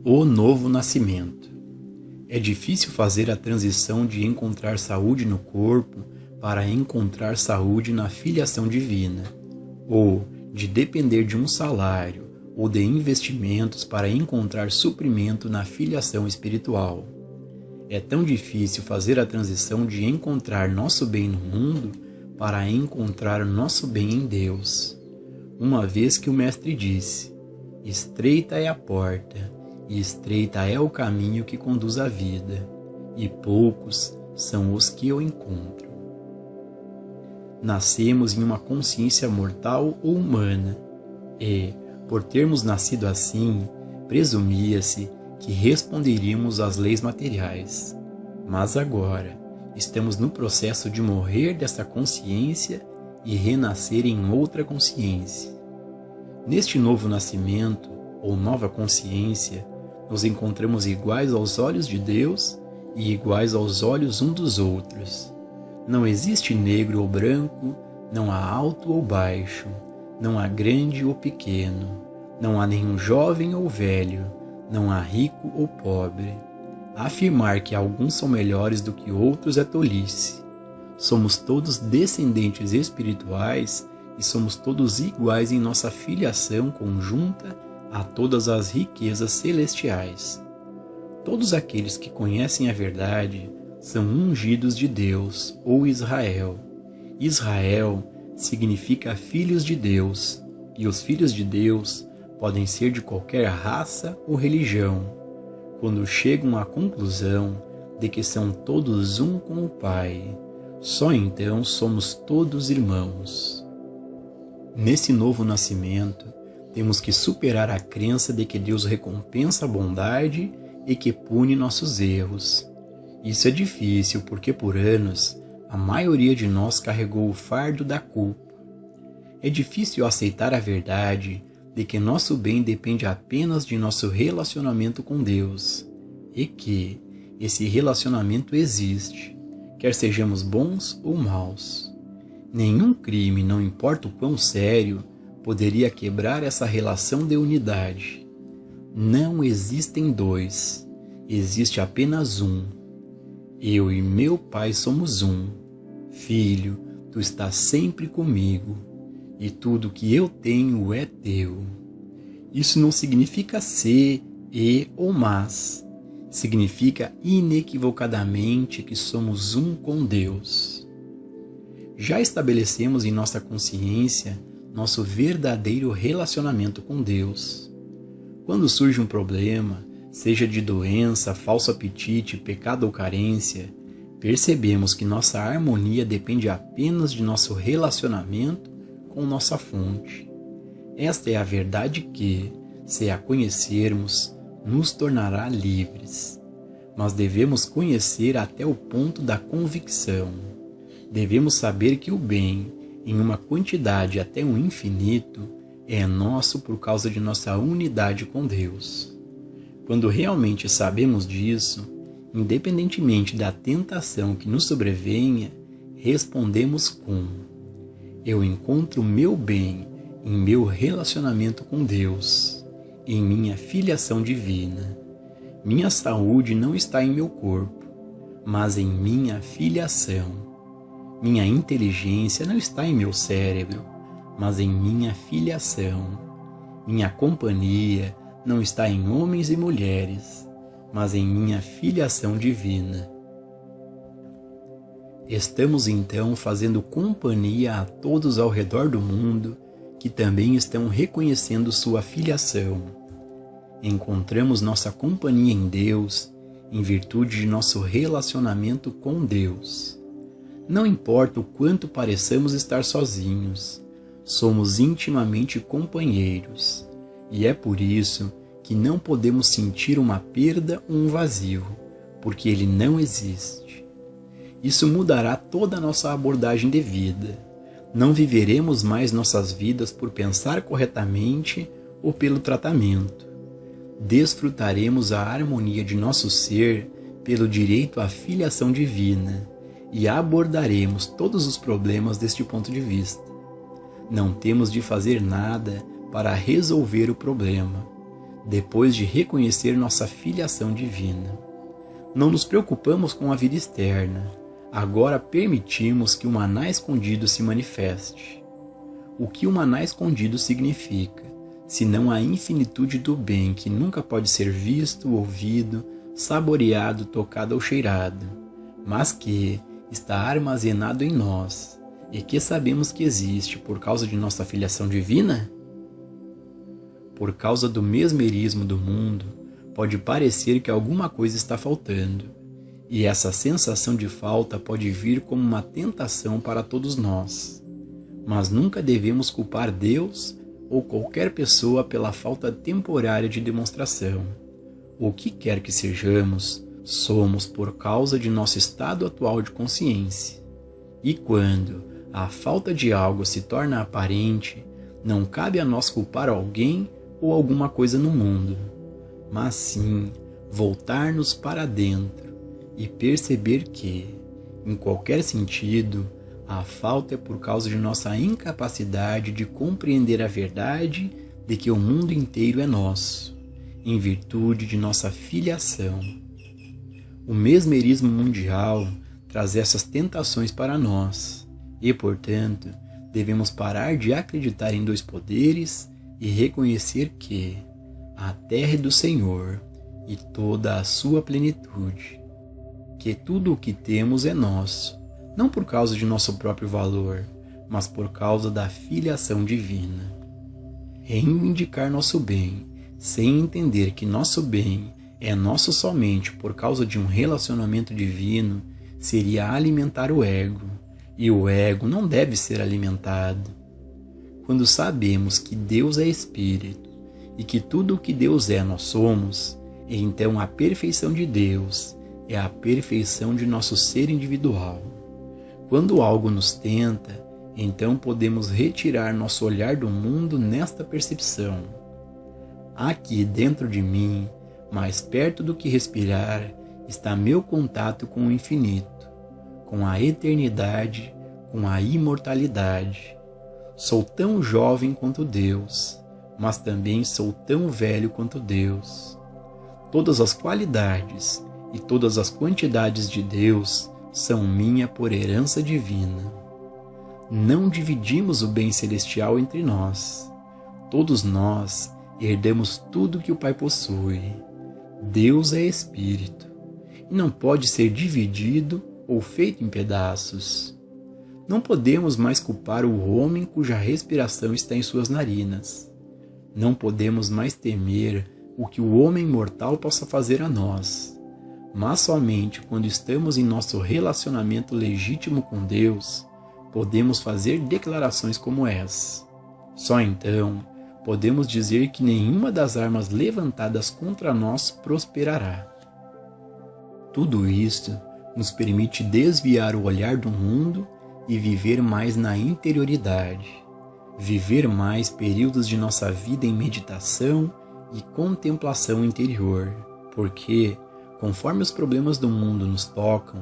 O novo nascimento. É difícil fazer a transição de encontrar saúde no corpo para encontrar saúde na filiação divina, ou de depender de um salário ou de investimentos para encontrar suprimento na filiação espiritual. É tão difícil fazer a transição de encontrar nosso bem no mundo para encontrar nosso bem em Deus. Uma vez que o Mestre disse: estreita é a porta, e estreita é o caminho que conduz à vida, e poucos são os que o encontram. Nascemos em uma consciência mortal ou humana, e, por termos nascido assim, presumia-se que responderíamos às leis materiais. Mas agora, estamos no processo de morrer dessa consciência e renascer em outra consciência. Neste novo nascimento, ou nova consciência, nos encontramos iguais aos olhos de Deus e iguais aos olhos um dos outros. Não existe negro ou branco, não há alto ou baixo, não há grande ou pequeno, não há nenhum jovem ou velho, não há rico ou pobre. Afirmar que alguns são melhores do que outros é tolice. Somos todos descendentes espirituais e somos todos iguais em nossa filiação conjunta a todas as riquezas celestiais. Todos aqueles que conhecem a verdade são ungidos de Deus, ou Israel. Israel significa filhos de Deus, e os filhos de Deus podem ser de qualquer raça ou religião, quando chegam à conclusão de que são todos um com o Pai. Só então somos todos irmãos. Nesse novo nascimento, temos que superar a crença de que Deus recompensa a bondade e que pune nossos erros. Isso é difícil porque por anos a maioria de nós carregou o fardo da culpa. É difícil aceitar a verdade de que nosso bem depende apenas de nosso relacionamento com Deus e que esse relacionamento existe, quer sejamos bons ou maus. Nenhum crime, não importa o quão sério, poderia quebrar essa relação de unidade. Não existem dois, existe apenas um. Eu e meu Pai somos um. Filho, tu estás sempre comigo, e tudo que eu tenho é teu. Isso não significa ser, ou mas. Significa inequivocadamente que somos um com Deus. Já estabelecemos em nossa consciência nosso verdadeiro relacionamento com Deus. Quando surge um problema, seja de doença, falso apetite, pecado ou carência, percebemos que nossa harmonia depende apenas de nosso relacionamento com nossa fonte. Esta é a verdade que, se a conhecermos, nos tornará livres. Mas devemos conhecer até o ponto da convicção. Devemos saber que o bem, em uma quantidade até o infinito, é nosso por causa de nossa unidade com Deus. Quando realmente sabemos disso, independentemente da tentação que nos sobrevenha, respondemos com: eu encontro meu bem em meu relacionamento com Deus, em minha filiação divina. Minha saúde não está em meu corpo, mas em minha filiação. Minha inteligência não está em meu cérebro, mas em minha filiação. Minha companhia não está em homens e mulheres, mas em minha filiação divina. Estamos então fazendo companhia a todos ao redor do mundo que também estão reconhecendo sua filiação. Encontramos nossa companhia em Deus em virtude de nosso relacionamento com Deus. Não importa o quanto pareçamos estar sozinhos, somos intimamente companheiros, e é por isso que não podemos sentir uma perda ou um vazio, porque ele não existe. Isso mudará toda a nossa abordagem de vida. Não viveremos mais nossas vidas por pensar corretamente ou pelo tratamento. Desfrutaremos a harmonia de nosso ser pelo direito à filiação divina e abordaremos todos os problemas deste ponto de vista. Não temos de fazer nada para resolver o problema. depois de reconhecer nossa filiação divina. Não nos preocupamos com a vida externa, agora permitimos que o maná escondido se manifeste. O que o maná escondido significa, senão a infinitude do bem que nunca pode ser visto, ouvido, saboreado, tocado ou cheirado, mas que está armazenado em nós e que sabemos que existe por causa de nossa filiação divina? Por causa do mesmerismo do mundo, pode parecer que alguma coisa está faltando, e essa sensação de falta pode vir como uma tentação para todos nós. Mas nunca devemos culpar Deus ou qualquer pessoa pela falta temporária de demonstração. O que quer que sejamos, somos por causa de nosso estado atual de consciência. E quando a falta de algo se torna aparente, não cabe a nós culpar alguém ou alguma coisa no mundo, mas sim voltar-nos para dentro e perceber que, em qualquer sentido, a falta é por causa de nossa incapacidade de compreender a verdade de que o mundo inteiro é nosso, em virtude de nossa filiação. O mesmerismo mundial traz essas tentações para nós e, portanto, devemos parar de acreditar em dois poderes e reconhecer que a terra é do Senhor e toda a sua plenitude, que tudo o que temos é nosso, não por causa de nosso próprio valor, mas por causa da filiação divina. Reivindicar nosso bem, sem entender que nosso bem é nosso somente por causa de um relacionamento divino, seria alimentar o ego, e o ego não deve ser alimentado. Quando sabemos que Deus é Espírito e que tudo o que Deus é nós somos, então a perfeição de Deus é a perfeição de nosso ser individual. Quando algo nos tenta, então podemos retirar nosso olhar do mundo nesta percepção. Aqui dentro de mim, mais perto do que respirar, está meu contato com o infinito, com a eternidade, com a imortalidade. Sou tão jovem quanto Deus, mas também sou tão velho quanto Deus. Todas as qualidades e todas as quantidades de Deus são minha por herança divina. Não dividimos o bem celestial entre nós. Todos nós herdamos tudo que o Pai possui. Deus é Espírito e não pode ser dividido ou feito em pedaços. Não podemos mais culpar o homem cuja respiração está em suas narinas. Não podemos mais temer o que o homem mortal possa fazer a nós. Mas somente quando estamos em nosso relacionamento legítimo com Deus, podemos fazer declarações como essa. Só então podemos dizer que nenhuma das armas levantadas contra nós prosperará. Tudo isto nos permite desviar o olhar do mundo e viver mais na interioridade, viver mais períodos de nossa vida em meditação e contemplação interior, porque, conforme os problemas do mundo nos tocam,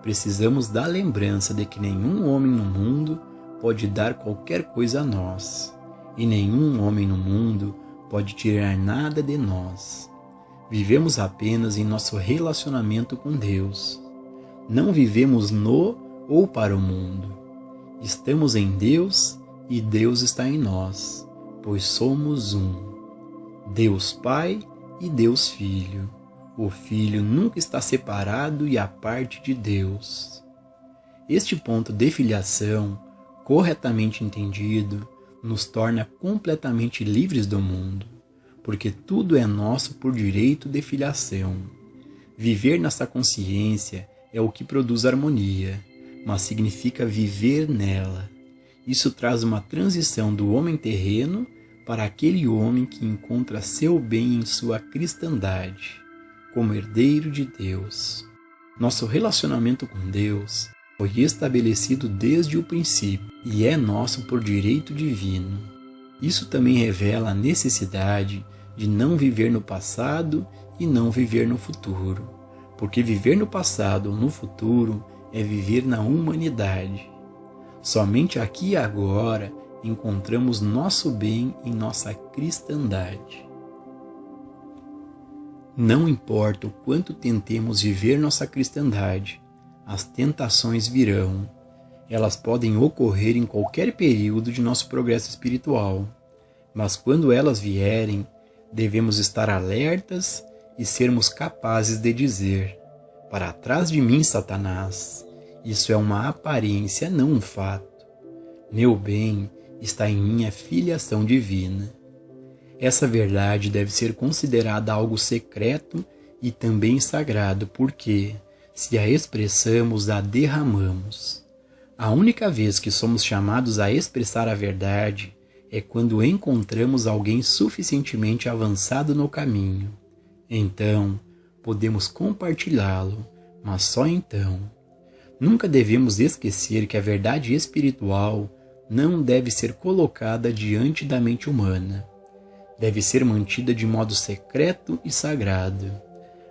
precisamos da lembrança de que nenhum homem no mundo pode dar qualquer coisa a nós, e nenhum homem no mundo pode tirar nada de nós. Vivemos apenas em nosso relacionamento com Deus. Não vivemos no ou para o mundo. Estamos em Deus e Deus está em nós, pois somos um. Deus Pai e Deus Filho. O Filho nunca está separado e à parte de Deus. Este ponto de filiação, corretamente entendido, nos torna completamente livres do mundo, porque tudo é nosso por direito de filiação. Viver nessa consciência é o que produz harmonia, mas significa viver nela. Isso traz uma transição do homem terreno para aquele homem que encontra seu bem em sua cristandade, como herdeiro de Deus. Nosso relacionamento com Deus foi estabelecido desde o princípio e é nosso por direito divino. Isso também revela a necessidade de não viver no passado e não viver no futuro, porque viver no passado ou no futuro é viver na humanidade. Somente aqui e agora encontramos nosso bem em nossa cristandade. Não importa o quanto tentemos viver nossa cristandade, as tentações virão. Elas podem ocorrer em qualquer período de nosso progresso espiritual, mas quando elas vierem, devemos estar alertas e sermos capazes de dizer: para trás de mim, Satanás, isso é uma aparência, não um fato. Meu bem está em minha filiação divina. Essa verdade deve ser considerada algo secreto e também sagrado, porque, se a expressamos, a derramamos. A única vez que somos chamados a expressar a verdade é quando encontramos alguém suficientemente avançado no caminho. Então, podemos compartilhá-lo, mas só então. Nunca devemos esquecer que a verdade espiritual não deve ser colocada diante da mente humana. Deve ser mantida de modo secreto e sagrado,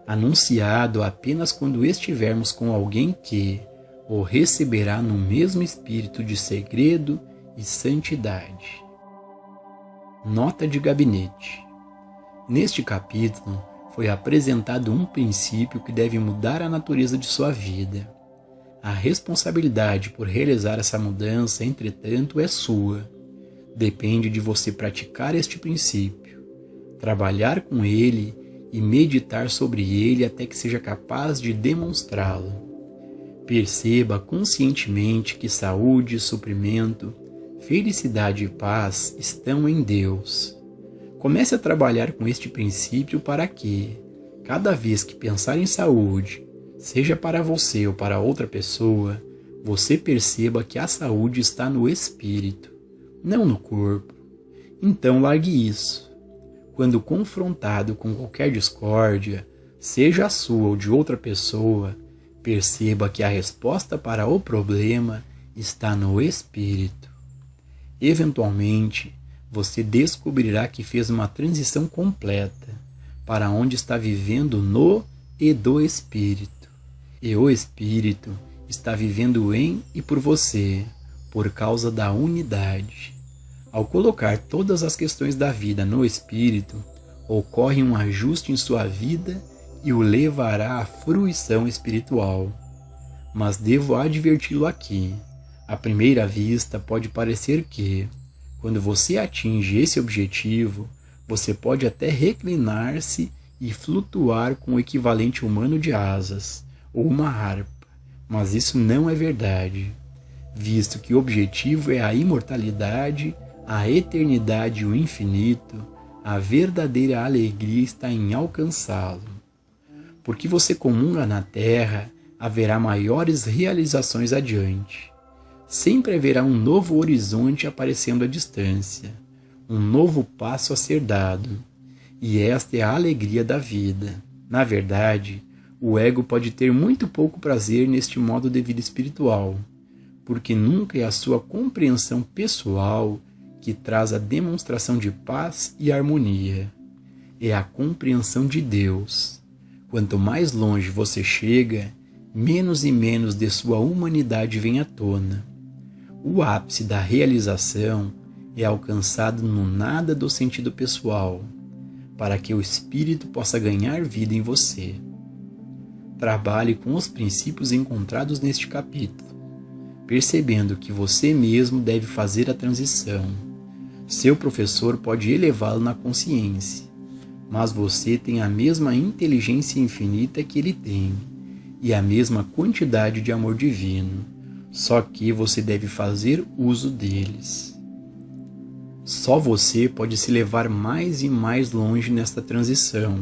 anunciado apenas quando estivermos com alguém que o receberá no mesmo espírito de segredo e santidade. Nota de gabinete. Neste capítulo, foi apresentado um princípio que deve mudar a natureza de sua vida. A responsabilidade por realizar essa mudança, entretanto, é sua. Depende de você praticar este princípio, trabalhar com ele e meditar sobre ele até que seja capaz de demonstrá-lo. Perceba conscientemente que saúde, suprimento, felicidade e paz estão em Deus. Comece a trabalhar com este princípio para que, cada vez que pensar em saúde, seja para você ou para outra pessoa, você perceba que a saúde está no espírito, não no corpo. Então largue isso. Quando confrontado com qualquer discórdia, seja a sua ou de outra pessoa, perceba que a resposta para o problema está no espírito. Eventualmente, você descobrirá que fez uma transição completa para onde está vivendo no e do espírito. E o espírito está vivendo em e por você, por causa da unidade. Ao colocar todas as questões da vida no espírito, ocorre um ajuste em sua vida e o levará à fruição espiritual. Mas devo adverti-lo aqui. À primeira vista, pode parecer que, quando você atinge esse objetivo, você pode até reclinar-se e flutuar com o equivalente humano de asas, ou uma harpa. Mas isso não é verdade, visto que o objetivo é a imortalidade, a eternidade e o infinito. A verdadeira alegria está em alcançá-lo. Porque você comunga na terra, haverá maiores realizações adiante. Sempre haverá um novo horizonte aparecendo à distância, um novo passo a ser dado. E esta é a alegria da vida. Na verdade, o ego pode ter muito pouco prazer neste modo de vida espiritual, porque nunca é a sua compreensão pessoal que traz a demonstração de paz e harmonia. É a compreensão de Deus. Quanto mais longe você chega, menos e menos de sua humanidade vem à tona. O ápice da realização é alcançado no nada do sentido pessoal, para que o espírito possa ganhar vida em você. Trabalhe com os princípios encontrados neste capítulo, percebendo que você mesmo deve fazer a transição. Seu professor pode elevá-lo na consciência, mas você tem a mesma inteligência infinita que ele tem, e a mesma quantidade de amor divino, só que você deve fazer uso deles. Só você pode se levar mais e mais longe nesta transição,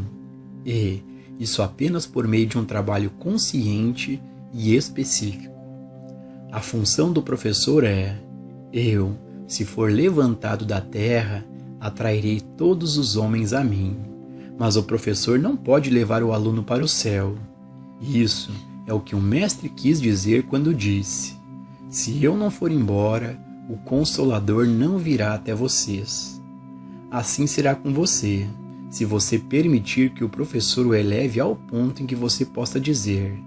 e isso apenas por meio de um trabalho consciente e específico. A função do professor é: eu, se for levantado da terra, atrairei todos os homens a mim. Mas o professor não pode levar o aluno para o céu. Isso é o que o mestre quis dizer quando disse: se eu não for embora, o Consolador não virá até vocês. Assim será com você, se você permitir que o professor o eleve ao ponto em que você possa dizer: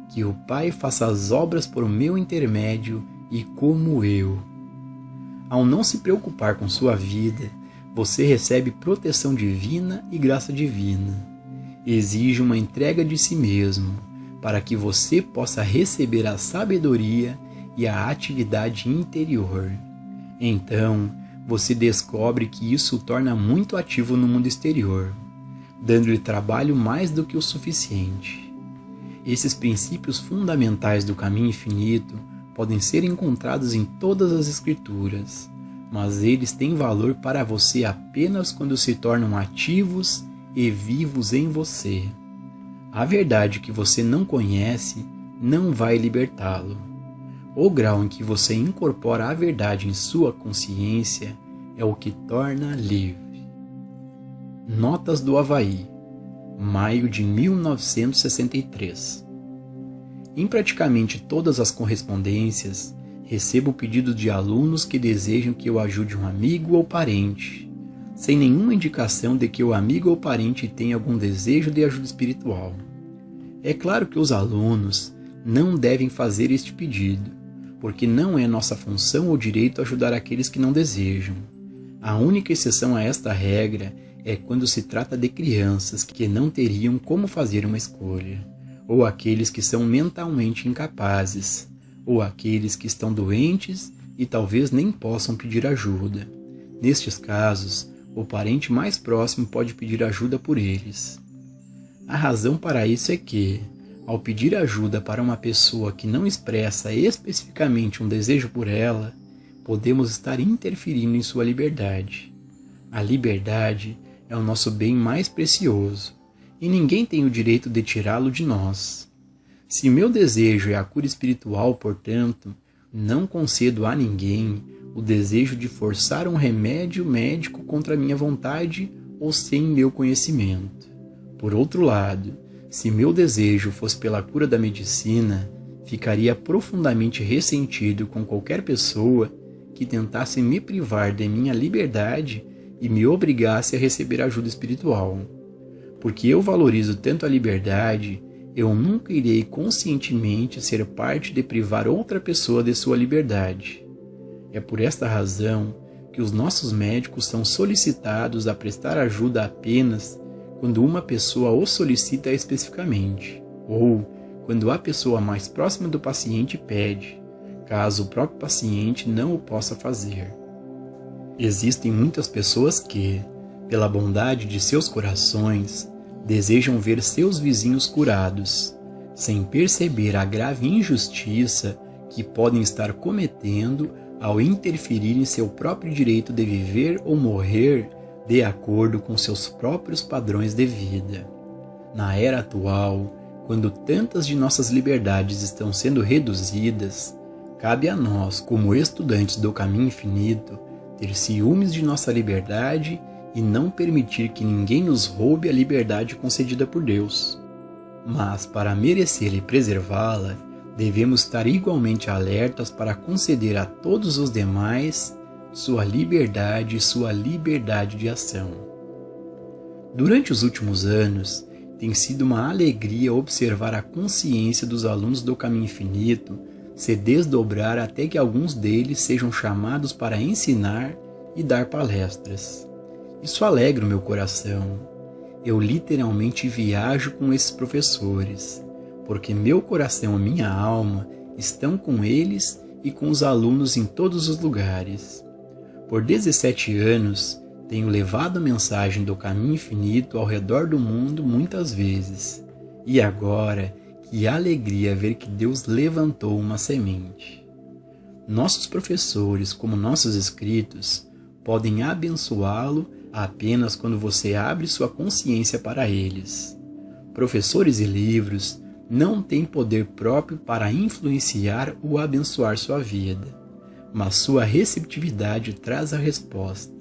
que o Pai faça as obras por meu intermédio e como eu. Ao não se preocupar com sua vida, você recebe proteção divina e graça divina. exige uma entrega de si mesmo, para que você possa receber a sabedoria e a atividade interior. Então, você descobre que isso o torna muito ativo no mundo exterior, dando-lhe trabalho mais do que o suficiente. Esses princípios fundamentais do caminho infinito podem ser encontrados em todas as escrituras, mas eles têm valor para você apenas quando se tornam ativos e vivos em você. A verdade que você não conhece não vai libertá-lo. O grau em que você incorpora a verdade em sua consciência é o que torna livre. Notas do Havaí, maio de 1963. Em praticamente todas as correspondências, recebo pedidos de alunos que desejam que eu ajude um amigo ou parente, sem nenhuma indicação de que o amigo ou parente tenha algum desejo de ajuda espiritual. É claro que os alunos não devem fazer este pedido, porque não é nossa função ou direito ajudar aqueles que não desejam. A única exceção a esta regra é quando se trata de crianças que não teriam como fazer uma escolha, ou aqueles que são mentalmente incapazes, ou aqueles que estão doentes e talvez nem possam pedir ajuda. Nestes casos, o parente mais próximo pode pedir ajuda por eles. A razão para isso é que, ao pedir ajuda para uma pessoa que não expressa especificamente um desejo por ela, podemos estar interferindo em sua liberdade. A liberdade é o nosso bem mais precioso, e ninguém tem o direito de tirá-lo de nós. Se meu desejo é a cura espiritual, portanto, não concedo a ninguém o desejo de forçar um remédio médico contra minha vontade ou sem meu conhecimento. Por outro lado, se meu desejo fosse pela cura da medicina, ficaria profundamente ressentido com qualquer pessoa que tentasse me privar de minha liberdade e me obrigasse a receber ajuda espiritual. Porque eu valorizo tanto a liberdade, eu nunca irei conscientemente ser parte de privar outra pessoa de sua liberdade. É por esta razão que os nossos médicos são solicitados a prestar ajuda apenas quando uma pessoa o solicita especificamente, ou quando a pessoa mais próxima do paciente pede, caso o próprio paciente não o possa fazer. Existem muitas pessoas que, pela bondade de seus corações, desejam ver seus vizinhos curados, sem perceber a grave injustiça que podem estar cometendo ao interferir em seu próprio direito de viver ou morrer de acordo com seus próprios padrões de vida. Na era atual, quando tantas de nossas liberdades estão sendo reduzidas, cabe a nós, como estudantes do caminho infinito, ter ciúmes de nossa liberdade e não permitir que ninguém nos roube a liberdade concedida por Deus. Mas, para merecê-la e preservá-la, devemos estar igualmente alertas para conceder a todos os demais sua liberdade e sua liberdade de ação. Durante os últimos anos, tem sido uma alegria observar a consciência dos alunos do Caminho Infinito se desdobrar até que alguns deles sejam chamados para ensinar e dar palestras. Isso alegra o meu coração. Eu literalmente viajo com esses professores, porque meu coração e minha alma estão com eles e com os alunos em todos os lugares. Por 17 anos, tenho levado a mensagem do Caminho Infinito ao redor do mundo muitas vezes. E agora, que alegria ver que Deus levantou uma semente. Nossos professores, como nossos escritos, podem abençoá-lo apenas quando você abre sua consciência para eles. Professores e livros não têm poder próprio para influenciar ou abençoar sua vida, mas sua receptividade traz a resposta.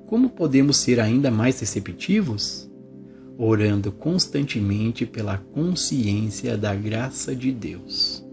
Como podemos ser ainda mais receptivos? Orando constantemente pela consciência da graça de Deus.